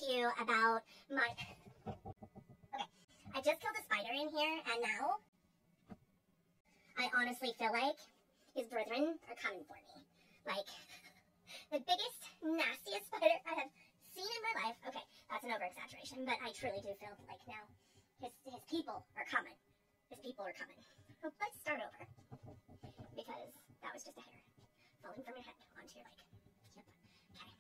to you about my... Okay, I just killed a spider in here, and now I honestly feel like his brethren are coming for me. Like, the biggest, nastiest spider I have seen in my life. Okay, that's an over-exaggeration, but I truly do feel like now his people are coming. His people are coming. So let's start over, because that was just a hair falling from your head onto your leg. Yep. Okay.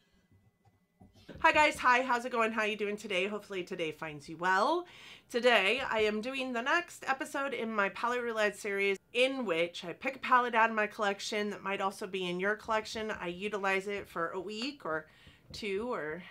Hi guys, hi, how's it going? How you doing today? Hopefully today finds you well. Today I am doing the next episode in my palette roulette series, in which I pick a palette out of my collection that might also be in your collection. I utilize it for a week or two, or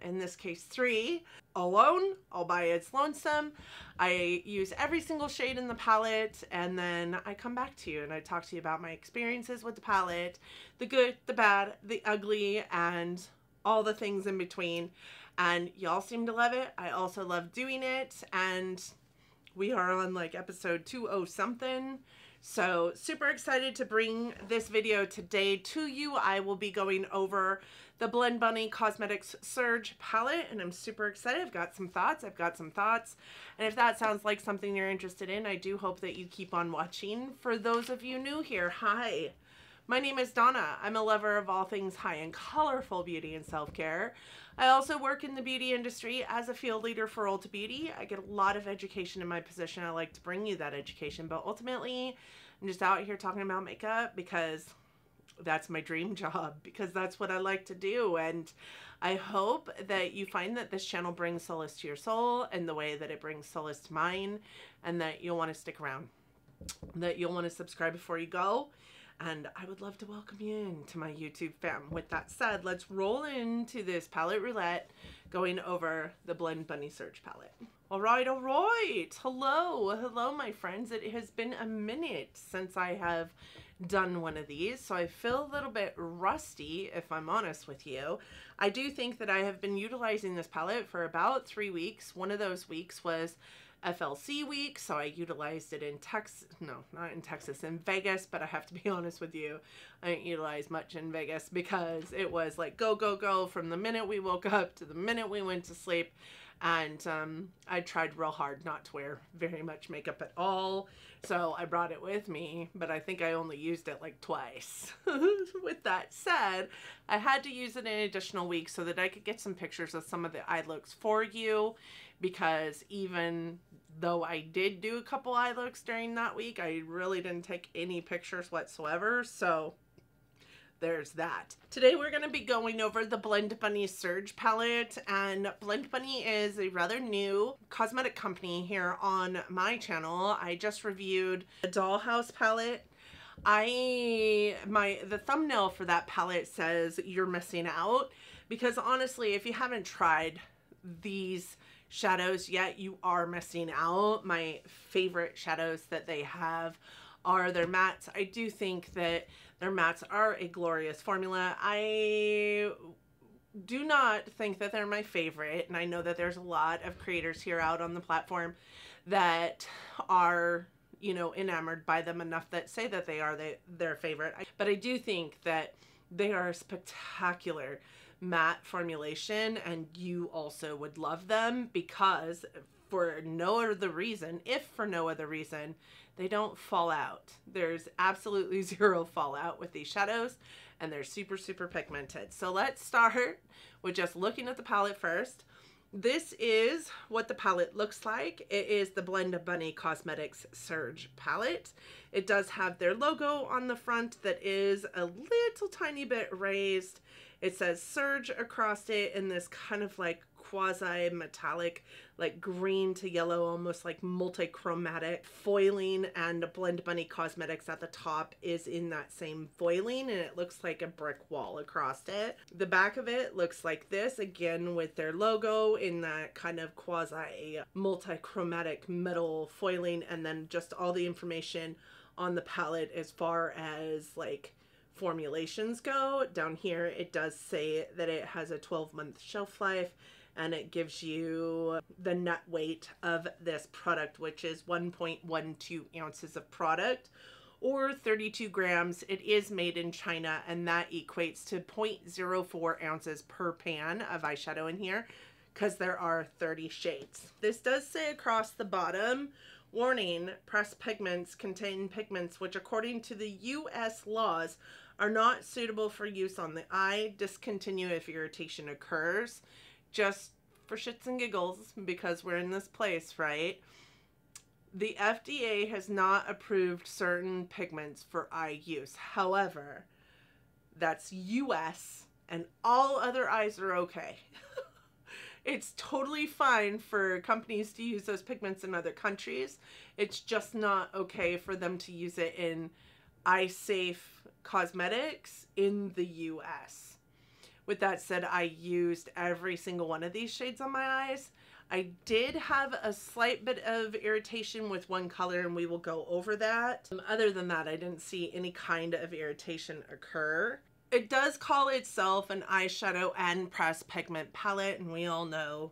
in this case 3, alone, all by its lonesome. I use every single shade in the palette, and then I come back to you and I talk to you about my experiences with the palette, the good, the bad, the ugly, and all the things in between. And y'all seem to love it. I also love doing it, and we are on like episode 20 something. So super excited to bring this video today to you. I will be going over the Blend Bunny Cosmetics Surge palette, and I'm super excited. I've got some thoughts. And if that sounds like something you're interested in, I do hope that you keep on watching. For those of you new here, hi. My name is Donna. I'm a lover of all things high-end colorful beauty and self-care. I also work in the beauty industry as a field leader for Ulta Beauty. I get a lot of education in my position. I like to bring you that education, but ultimately I'm just out here talking about makeup because that's my dream job, because that's what I like to do. And I hope that you find that this channel brings solace to your soul in the way that it brings solace to mine, and that you'll want to stick around, that you'll want to subscribe before you go. And I would love to welcome you into my YouTube fam. With that said, let's roll into this palette roulette, going over the Blend Bunny Surge palette. All right. Hello, my friends. It has been a minute since I have done one of these, so I feel a little bit rusty, if I'm honest with you. I do think that I have been utilizing this palette for about 3 weeks. One of those weeks was FLC week, so I utilized it in Texas, no, not in Texas, in Vegas, but I have to be honest with you, I didn't utilize much in Vegas because it was like go, go, go from the minute we woke up to the minute we went to sleep. And I tried real hard not to wear very much makeup at all, so I brought it with me, but I think I only used it like twice. With that said, I had to use it an additional week so that I could get some pictures of some of the eye looks for you, because even though I did do a couple eye looks during that week, I really didn't take any pictures whatsoever, so there's that. Today we're going to be going over the Blend Bunny Surge palette, and Blend Bunny is a rather new cosmetic company here on my channel. I just reviewed the Dollhouse palette. The thumbnail for that palette says you're missing out, because honestly, if you haven't tried these shadows yet, you are missing out. My favorite shadows that they have are their mattes. I do think that their mattes are a glorious formula. I do not think that they're my favorite, and I know that there's a lot of creators here out on the platform that are, you know, enamored by them enough that say that they are their favorite. But I do think that they are a spectacular matte formulation, and you also would love them, because for no other reason, they don't fall out. There's absolutely zero fallout with these shadows, and they're super, super pigmented. So let's start with just looking at the palette first. This is what the palette looks like. It is the Blend Bunny Cosmetics Surge palette. It does have their logo on the front that is a little tiny bit raised. It says Surge across it in this kind of like quasi-metallic, like green to yellow, almost like multi-chromatic foiling, and Blend Bunny Cosmetics at the top is in that same foiling, and it looks like a brick wall across it. The back of it looks like this, again with their logo in that kind of quasi multi-chromatic metal foiling, and then just all the information on the palette as far as like formulations go. Down here it does say that it has a 12-month shelf life, and it gives you the net weight of this product, which is 1.12 ounces of product, or 32 grams. It is made in China, and that equates to 0.04 ounces per pan of eyeshadow in here. because there are 30 shades. This does say across the bottom, warning, pressed pigments contain pigments which according to the U.S. laws are not suitable for use on the eye. Discontinue if irritation occurs. Just for shits and giggles, because we're in this place, right? The FDA has not approved certain pigments for eye use. However, that's US and all other eyes are okay. It's totally fine for companies to use those pigments in other countries. It's just not okay for them to use it in eye-safe cosmetics in the US. With that said, I used every single one of these shades on my eyes. I did have a slight bit of irritation with one color, and we will go over that. Other than that, I didn't see any kind of irritation occur. It does call itself an eyeshadow and pressed pigment palette, and we all know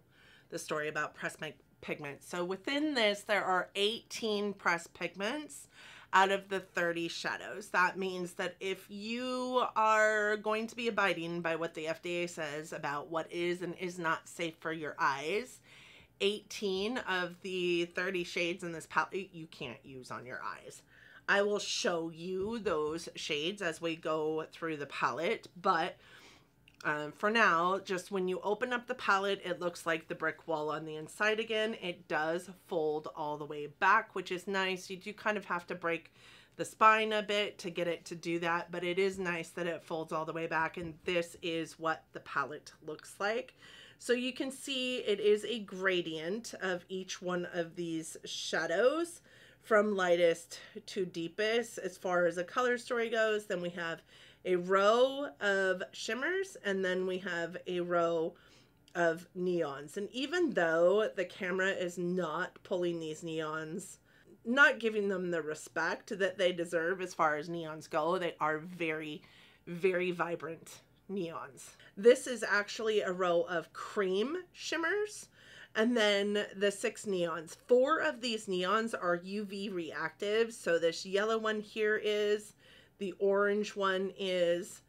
the story about pressed pigment. So within this, there are 18 pressed pigments out of the 30 shadows. That means that if you are going to be abiding by what the FDA says about what is and is not safe for your eyes, 18 of the 30 shades in this palette you can't use on your eyes. I will show you those shades as we go through the palette, but for now, just when you open up the palette, it looks like the brick wall on the inside again. It does fold all the way back, which is nice. You do kind of have to break the spine a bit to get it to do that, but it is nice that it folds all the way back, and this is what the palette looks like. So you can see it is a gradient of each one of these shadows from lightest to deepest as far as a color story goes. Then we have a row of shimmers, and then we have a row of neons. And even though the camera is not pulling these neons, not giving them the respect that they deserve as far as neons go, they are very, very vibrant neons. This is actually a row of cream shimmers, and then the 6 neons. 4 of these neons are UV reactive. So this yellow one here is, the orange one is,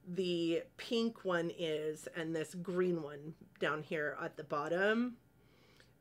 the pink one is, and this green one down here at the bottom.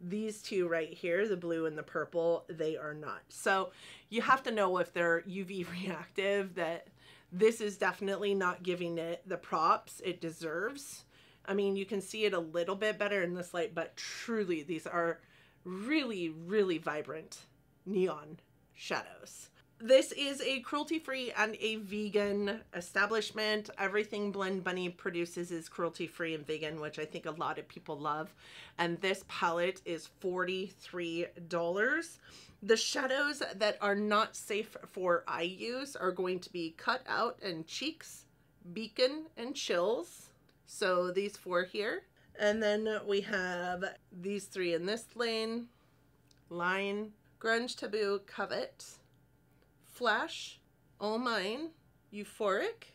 These two right here, the blue and the purple, they are not. So you have to know if they're UV reactive, that this is definitely not giving it the props it deserves. I mean, you can see it a little bit better in this light, but truly these are really, really vibrant neon shadows. This is a cruelty-free and a vegan establishment. Everything Blend Bunny produces is cruelty-free and vegan, which I think a lot of people love. And this palette is $43. The shadows that are not safe for eye use are going to be Cut Out and Cheeks, Beacon, and Chills. So these 4 here. And then we have these 3 in this lane. Line, Grunge, Taboo, Covet, Flash, All Mine, Euphoric,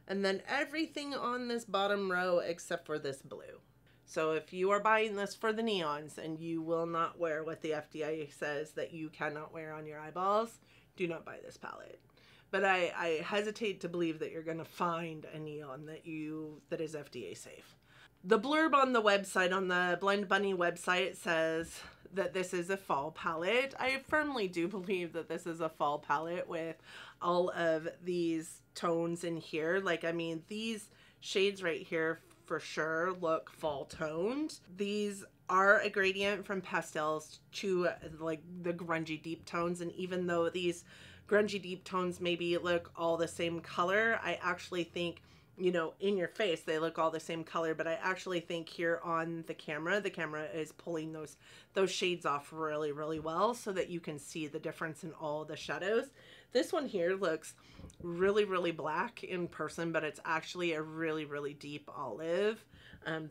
and then everything on this bottom row except for this blue. So if you are buying this for the neons and you will not wear what the FDA says that you cannot wear on your eyeballs, do not buy this palette. But I hesitate to believe that you're going to find a neon that is FDA safe. The blurb on the website, on the Blend Bunny website, says that this is a fall palette. I firmly do believe that this is a fall palette with all of these tones in here. Like, I mean, these shades right here for sure look fall toned. These are a gradient from pastels to like the grungy deep tones, and even though these grungy deep tones maybe look all the same color, I actually think, you know, in your face they look all the same color, but I actually think here on the camera is pulling those shades off really, really well so that you can see the difference in all the shadows. This one here looks really, really black in person, but it's actually a really, really deep olive.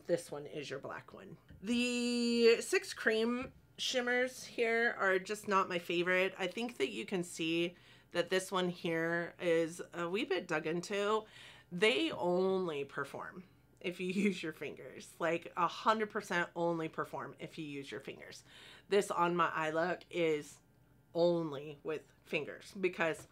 This one is your black one. The 6 cream shimmers here are just not my favorite. I think that you can see that this one here is a wee bit dug into. They only perform if you use your fingers, like 100% only perform if you use your fingers. This on my eye look is only with fingers because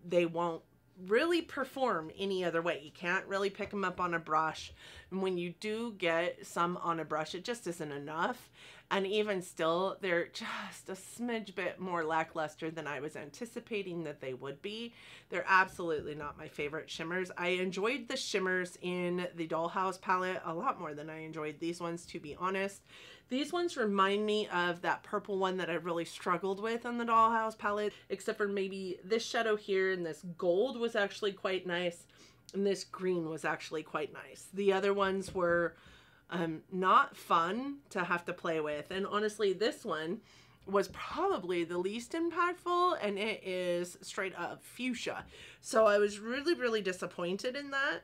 they won't really perform any other way. You can't really pick them up on a brush And when you do get some on a brush, it just isn't enough. And even still, they're just a smidge bit more lackluster than I was anticipating that they would be. They're absolutely not my favorite shimmers. I enjoyed the shimmers in the Dollhouse palette a lot more than I enjoyed these ones, to be honest. These ones remind me of that purple one that I really struggled with in the Dollhouse palette, except for maybe this shadow here, and this gold was actually quite nice, and this green was actually quite nice. The other ones were not fun to have to play with, and honestly this one was probably the least impactful, and it is straight up fuchsia. So I was really disappointed in that.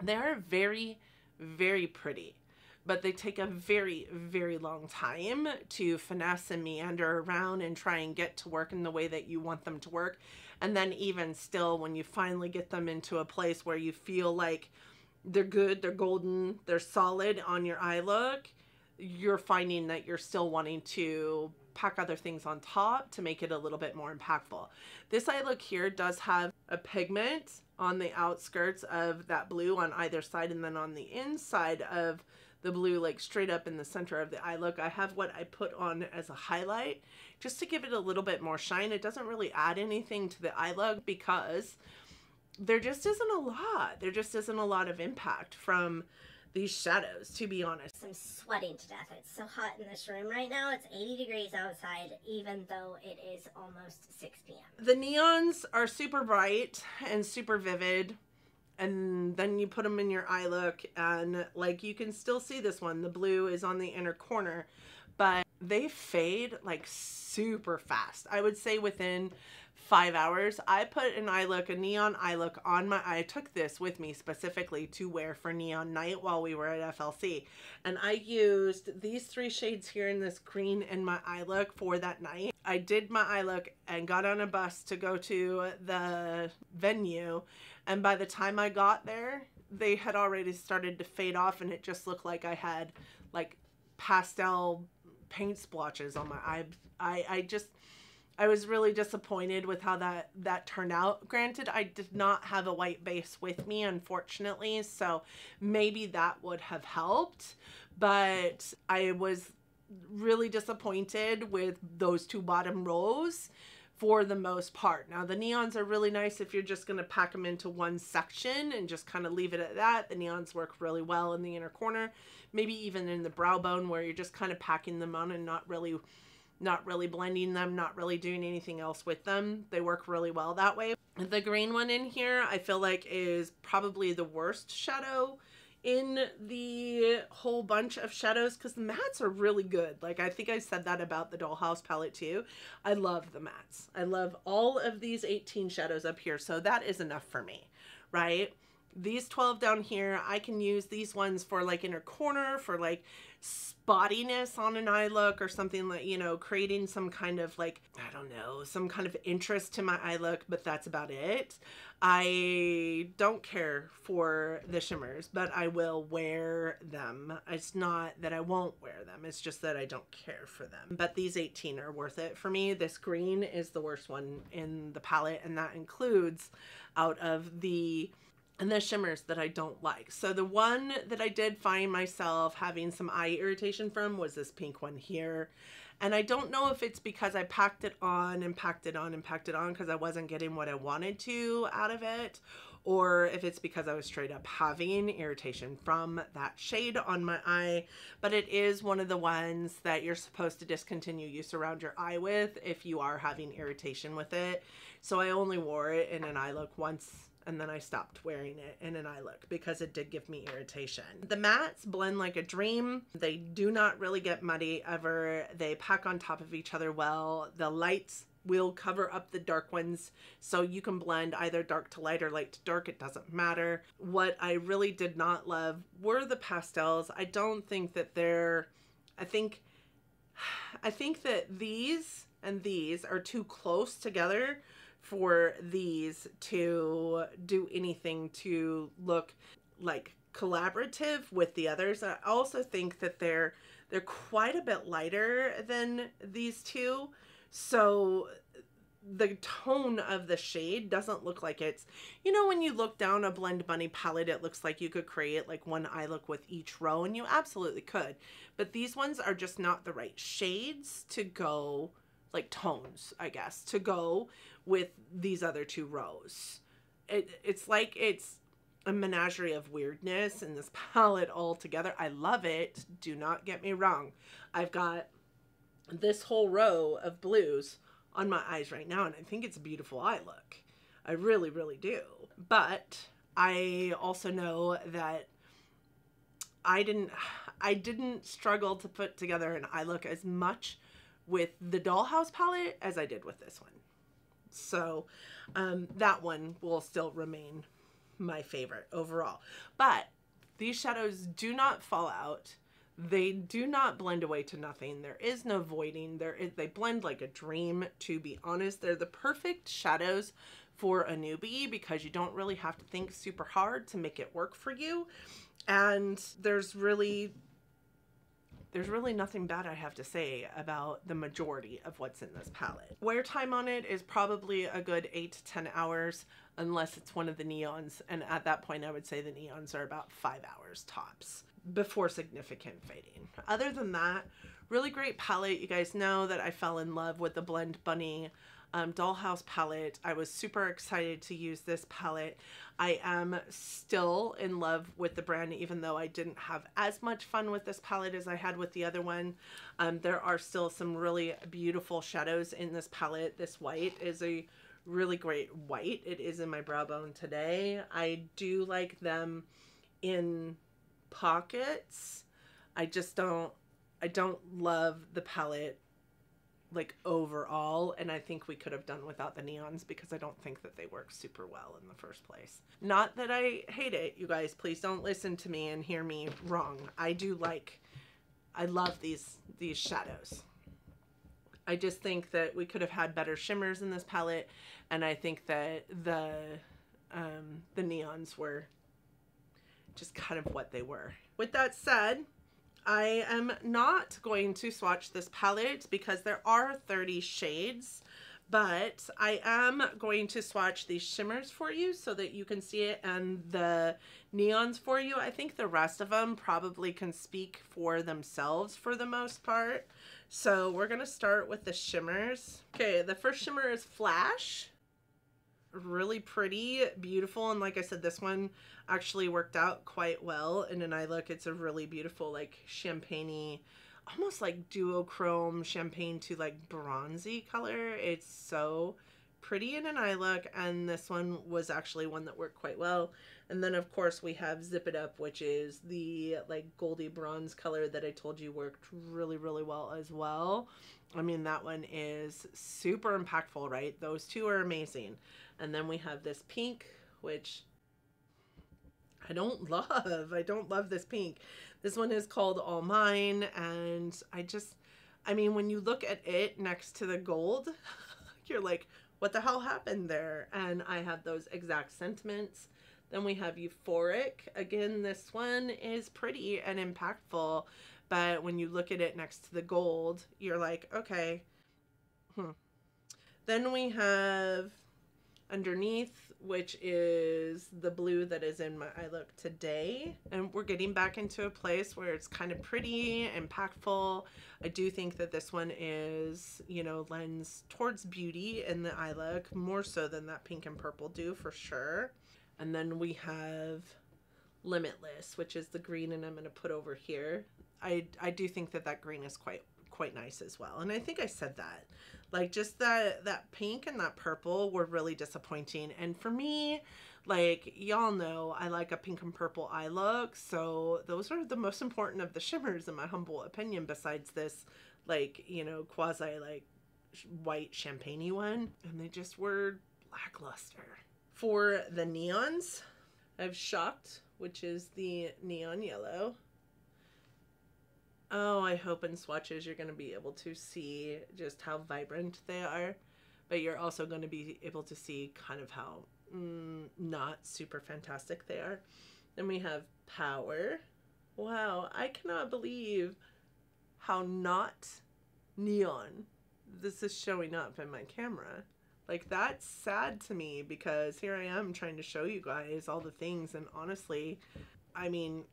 They are very, very pretty, but they take a very long time to finesse and meander around and try and get to work in the way that you want them to work. And then even still, when you finally get them into a place where you feel like they're good, they're golden, they're solid on your eye look, you're finding that you're still wanting to pack other things on top to make it a little bit more impactful. This eye look here does have a pigment on the outskirts of that blue on either side, and then on the inside of the blue, like straight up in the center of the eye look, I have what I put on as a highlight just to give it a little bit more shine. It doesn't really add anything to the eye look because there just isn't a lot. There just isn't a lot of impact from these shadows, to be honest. I'm sweating to death. It's so hot in this room right now. It's 80 degrees outside, even though it is almost 6 p.m. The neons are super bright and super vivid, and then you put them in your eye look, and like you can still see this one. The blue is on the inner corner, but they fade like super fast. I would say within 5 hours. I put an eye look, a neon eye look on my eye. I took this with me specifically to wear for neon night while we were at FLC. And I used these 3 shades here in this green in my eye look for that night. I did my eye look and got on a bus to go to the venue. And by the time I got there, they had already started to fade off, and it just looked like I had like pastel paint splotches on my eye. I was really disappointed with how that turned out. Granted, I did not have a white base with me, unfortunately, so maybe that would have helped, but I was really disappointed with those 2 bottom rows for the most part. Now, the neons are really nice if you're just going to pack them into one section and just kind of leave it at that. The neons work really well in the inner corner, maybe even in the brow bone where you're just kind of packing them on and not really blending them, not really doing anything else with them. They work really well that way. The green one in here, I feel like is probably the worst shadow in the whole bunch of shadows, because the mattes are really good. Like, I think I said that about the Dollhouse palette too. I love the mattes. I love all of these 18 shadows up here, so that is enough for me, right? These 12 down here, I can use these ones for like inner corner, for like spottiness on an eye look or something, like, you know, creating some kind of like, I don't know, some kind of interest to my eye look, but that's about it. I don't care for the shimmers, but I will wear them. It's not that I won't wear them, it's just that I don't care for them. But these 18 are worth it for me. This green is the worst one in the palette, and that includes out of the shimmers that I don't like. So the one that I did find myself having some eye irritation from was this pink one here. And I don't know if it's because I packed it on and packed it on and packed it on because I wasn't getting what I wanted to out of it, or if it's because I was straight up having irritation from that shade on my eye. But it is one of the ones that you're supposed to discontinue use around your eye with if you are having irritation with it. So I only wore it in an eye look once, and then I stopped wearing it in an eye look because it did give me irritation. The mattes blend like a dream. They do not really get muddy ever. They pack on top of each other well. The lights will cover up the dark ones, so you can blend either dark to light or light to dark. It doesn't matter. What I really did not love were the pastels. I don't think that they're, I think that these and these are too close together for these to do anything to look like collaborative with the others. I also think that they're quite a bit lighter than these two, so the tone of the shade doesn't look like it's, you know, when you look down a Blend Bunny palette, it looks like you could create like one eye look with each row, and you absolutely could. But these ones are just not the right shades to go, like tones, I guess, to go with these other two rows. It's like it's a menagerie of weirdness in this palette all together. I love it. Do not get me wrong. I've got this whole row of blues on my eyes right now, and I think it's a beautiful eye look. I really, really do. But I also know that I didn't struggle to put together an eye look as much with the Dollhouse palette as I did with this one. So that one will still remain my favorite overall. But these shadows do not fall out. They do not blend away to nothing. There is no voiding. They blend like a dream, to be honest. They're the perfect shadows for a newbie because you don't really have to think super hard to make it work for you. And there's really nothing bad I have to say about the majority of what's in this palette. Wear time on it is probably a good 8 to 10 hours, unless it's one of the neons. And at that point, I would say the neons are about 5 hours tops before significant fading. Other than that, really great palette. You guys know that I fell in love with the Blend Bunny Dollhouse palette. I was super excited to use this palette. I am still in love with the brand, even though I didn't have as much fun with this palette as I had with the other one. There are still some really beautiful shadows in this palette. This white is a really great white. It is in my brow bone today. I do like them in pockets. I don't love the palette like overall, and I think we could have done without the neons because I don't think that they work super well in the first place. Not that I hate it, you guys, please don't listen to me and hear me wrong. I love these shadows. I just think that we could have had better shimmers in this palette, and I think that the neons were just kind of what they were. With that said, I am not going to swatch this palette because there are 30 shades, but I am going to swatch these shimmers for you so that you can see it, and the neons for you. I think the rest of them probably can speak for themselves for the most part. So we're going to start with the shimmers. Okay, the first shimmer is Flash. Really pretty, beautiful, and like I said, this one actually worked out quite well in an eye look. It's a really beautiful, like champagne-y, almost like duochrome champagne to like bronzy color. It's so pretty in an eye look, and this one was actually one that worked quite well. And then of course we have Zip It Up, which is the like goldy bronze color that I told you worked really, really well as well. I mean, that one is super impactful, right? Those two are amazing. And then we have this pink, which I don't love. I don't love this pink. This one is called All Mine, and I mean, when you look at it next to the gold, you're like, what the hell happened there? And I have those exact sentiments. Then we have Euphoric. Again, this one is pretty and impactful, but when you look at it next to the gold, you're like, okay. Then we have Underneath, which is the blue that is in my eye look today. And we're getting back into a place where it's kind of pretty, impactful. I do think that this one is, you know, lends towards beauty in the eye look, more so than that pink and purple do for sure. And then we have Limitless, which is the green, and I'm going to put over here. I do think that that green is quite nice as well. And I think I said that. Like, just that pink and that purple were really disappointing. And for me, like, y'all know I like a pink and purple eye look. So those are the most important of the shimmers in my humble opinion, besides this, like, you know, quasi, like, white champagne-y one. And they just were lackluster. For the neons, I have Shocked, which is the neon yellow. Oh, I hope in swatches you're going to be able to see just how vibrant they are, but you're also going to be able to see kind of how not super fantastic they are. Then we have Power. Wow, I cannot believe how not neon this is showing up in my camera. Like, that's sad to me because here I am trying to show you guys all the things, and honestly, I mean,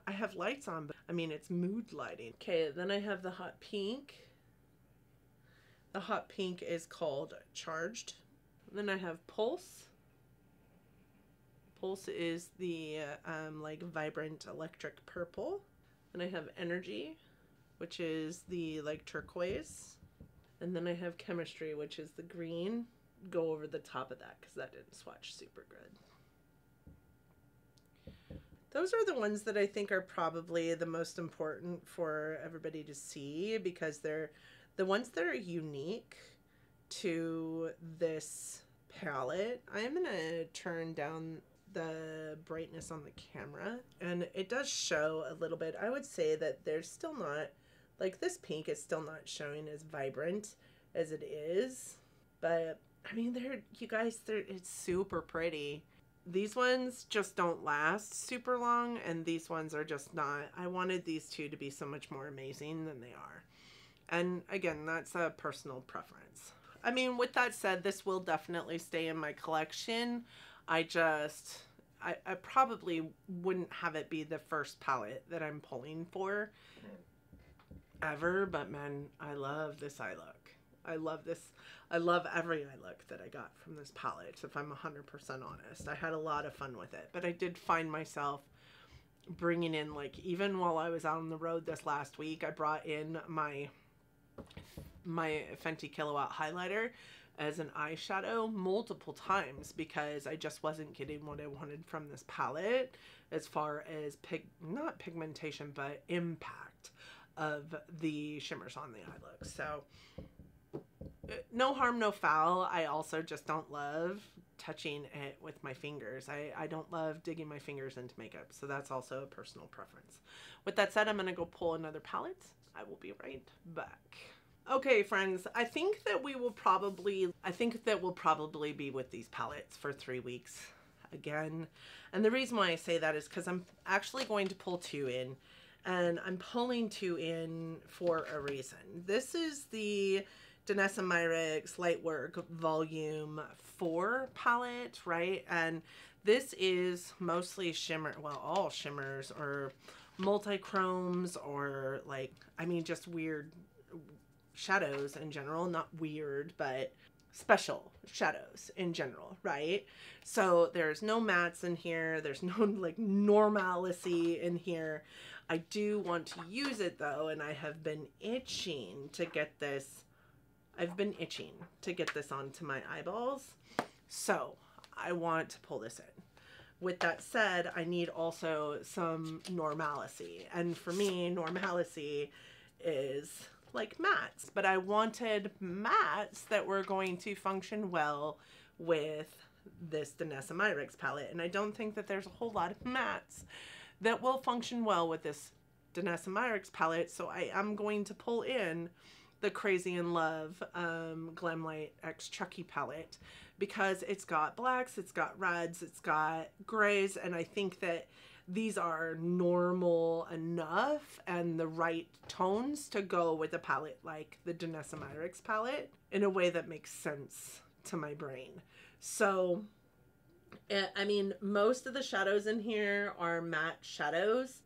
I have lights on, but I mean, it's mood lighting. Okay, then I have the hot pink. The hot pink is called Charged. Then I have Pulse. Pulse is the like vibrant electric purple. Then I have Energy, which is the like turquoise. And then I have Chemistry, which is the green. Go over the top of that because that didn't swatch super good. Those are the ones that I think are probably the most important for everybody to see because they're the ones that are unique to this palette. I'm going to turn down the brightness on the camera, and it does show a little bit. I would say that there's still not, like, this pink is still not showing as vibrant as it is, but I mean, you guys, it's super pretty. These ones just don't last super long, and these ones are just not. I wanted these two to be so much more amazing than they are. And again, that's a personal preference. I mean, with that said, this will definitely stay in my collection. I probably wouldn't have it be the first palette that I'm pulling for ever, but man, I love this eye look. I love this. I love every eye look that I got from this palette, if I'm 100% honest. I had a lot of fun with it, but I did find myself bringing in, like, even while I was out on the road this last week, I brought in my Fenty Kilowatt highlighter as an eyeshadow multiple times because I just wasn't getting what I wanted from this palette as far as not pigmentation, but impact of the shimmers on the eye look. So no harm, no foul. I also just don't love touching it with my fingers. I don't love digging my fingers into makeup, so that's also a personal preference. With that said, I'm gonna go pull another palette. I will be right back. Okay, friends, I think that we'll probably be with these palettes for 3 weeks again. And the reason why I say that is because I'm actually going to pull 2 in, and I'm pulling 2 in for a reason. This is the Danessa Myricks Lightwork Volume 4 palette, right? And this is mostly shimmer, well, all shimmers or multi-chromes or, like, I mean, just weird shadows in general. Not weird, but special shadows in general, right? So there's no mattes in here. There's no, like, normalcy in here. I do want to use it, though, and I have been itching to get this. I've been itching to get this onto my eyeballs, so I want to pull this in. With that said, I need also some normalcy, and for me, normalcy is like mattes, but I wanted mattes that were going to function well with this Danessa Myricks palette, and I don't think that there's a whole lot of mattes that will function well with this Danessa Myricks palette, so I am going to pull in the Crazy in Love Glamlight X Chucky palette because it's got blacks, it's got reds, it's got grays, and I think that these are normal enough and the right tones to go with a palette like the Danessa Myricks palette in a way that makes sense to my brain. So, I mean, most of the shadows in here are matte shadows.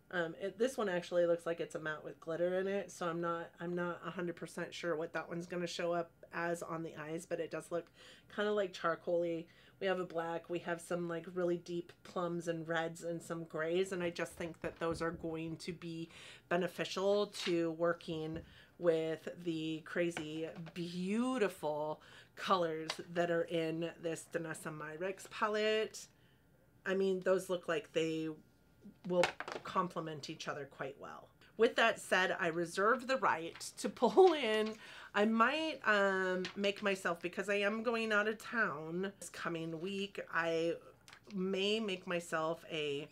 This one actually looks like it's a matte with glitter in it, so I'm not 100% sure what that one's going to show up as on the eyes, but it does look kind of like charcoaly. We have a black, we have some like really deep plums and reds and some grays, and I just think that those are going to be beneficial to working with the crazy, beautiful colors that are in this Danessa Myricks palette. I mean, those look like they will complement each other quite well. With that said, I reserve the right to pull in. I might make myself, because I am going out of town this coming week, I may make myself a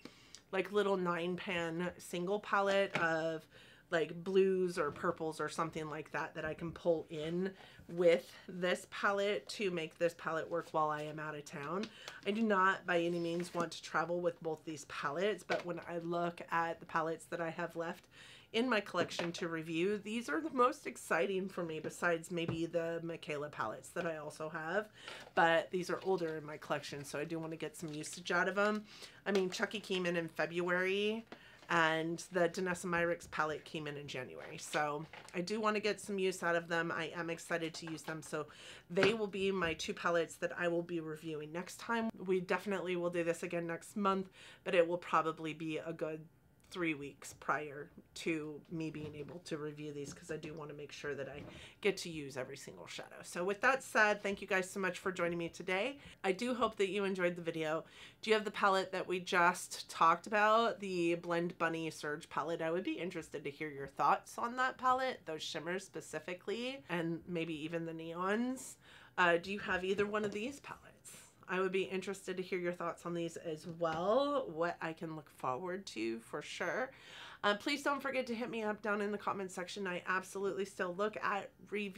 like little 9-pan single palette of like blues or purples or something like that that I can pull in with this palette to make this palette work while I am out of town. I do not by any means want to travel with both these palettes, but when I look at the palettes that I have left in my collection to review. These are the most exciting for me, besides maybe the Michaela palettes that I also have, but these are older in my collection, so I do want to get some usage out of them. I mean, Chucky came in February, and the Danessa Myricks palette came in January, so I do want to get some use out of them. I am excited to use them, so they will be my 2 palettes that I will be reviewing next time. We definitely will do this again next month, but it will probably be a good 3 weeks prior to me being able to review these, because I do want to make sure that I get to use every single shadow. So with that said, thank you guys so much for joining me today. I do hope that you enjoyed the video. Do you have the palette that we just talked about, the Blend Bunny Surge palette? I would be interested to hear your thoughts on that palette, those shimmers specifically, and maybe even the neons. Do you have either one of these palettes? I would be interested to hear your thoughts on these as well, what I can look forward to for sure. Please don't forget to hit me up down in the comment section. I absolutely still look at, read,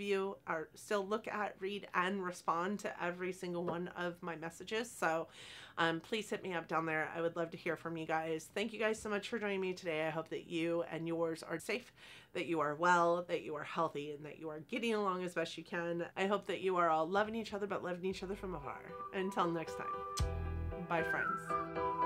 and respond to every single one of my messages. So please hit me up down there. I would love to hear from you guys. Thank you guys so much for joining me today. I hope that you and yours are safe, that you are well, that you are healthy, and that you are getting along as best you can. I hope that you are all loving each other, but loving each other from afar. Until next time, bye friends.